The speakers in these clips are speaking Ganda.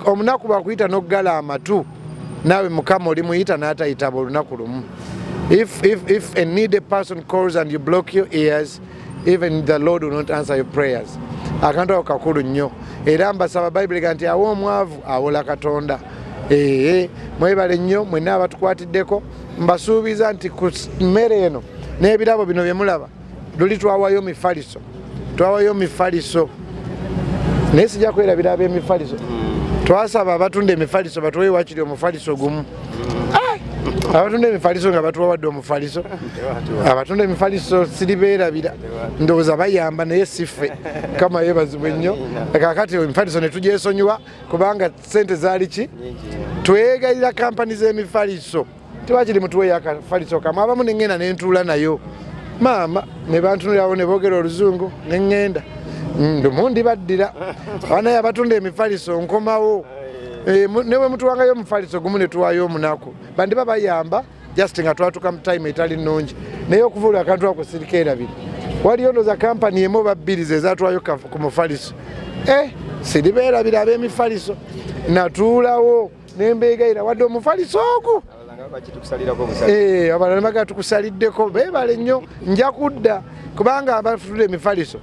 omunaku bakuyita n'oggala amatu naawe mukama oli muyita n'atayitaba olunaku lumu. If a needy person calls and you block your ears, even the Lord will not answer your prayers. Akantu ako kakulu nnyo era mbasaba Bayibuli nti awo omwavu awola Katonda. Mwebale nnyo mwenna abatukwatiddeko mbasuubiza nti ku mmere eno n'ebirabo bino bye mulaba luli twawayo mifaliso naye sijja kwerabira ab'emifaliso. Twasaba abatunda emifaliso batuwe wakiri omufaliso gumu. Abatunda emifaliso nga batuwawadde omufaliso. Abatunda emifaliso siribeerabira ndowooza bayamba naye siffe kama yeebazibwe nnyo. Kaakati emifaliso ne tugyesonyiwa kubanga ssente zaali ki twegayira kampani z'emifaliso tewakiri mutuweyo akafaliso kamu. Abamu ne ŋŋenda ne ntuula nayo maama ne bantunulirawo ne boogera oluzungu ne ŋŋenda ndumundi baddira banaye abatunda emifaliso nkomawo. Ne bwe mutuwangayo omufaliso gumu ne tuwaayo omunaku bandiba bayamba just nga twatuka mu time etali nnungi naye okuvuula akantu ako sirikeerabira. Waliyo ndooza kampani emu oba bbiri ze zaatwayo ku mufaliso. Siribeerabira ab'emifaliso natuulawo ne mbeegayira wadde omufaliso ogwo abalala baga tukusaliddeko. Beebale nnyo nja kudda kubanga abatunda emifaliso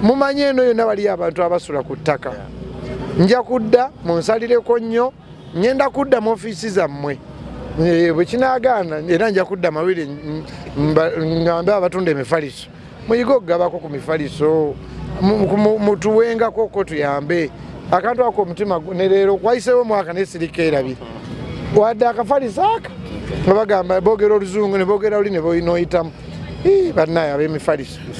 mumanyi eno yonna waliyo abantu abasula ku ttaka. Nja kudda munsalireko nnyo ngenda kudda mu ofiisi zammwe bwe kinaagaana era nja kudda mawiri ngambe abatunda emifaliso muyiga okugabako ku mifaliso mutuwengako ko tuyambe akantu ako omutima ne leero kwayiseewo omwaka naye sirikeerabira wadde akafaliso aka nga bagamba boogera oluzungu ne boogera oli ne boyinoyitamu bannaye ab'emifaliso.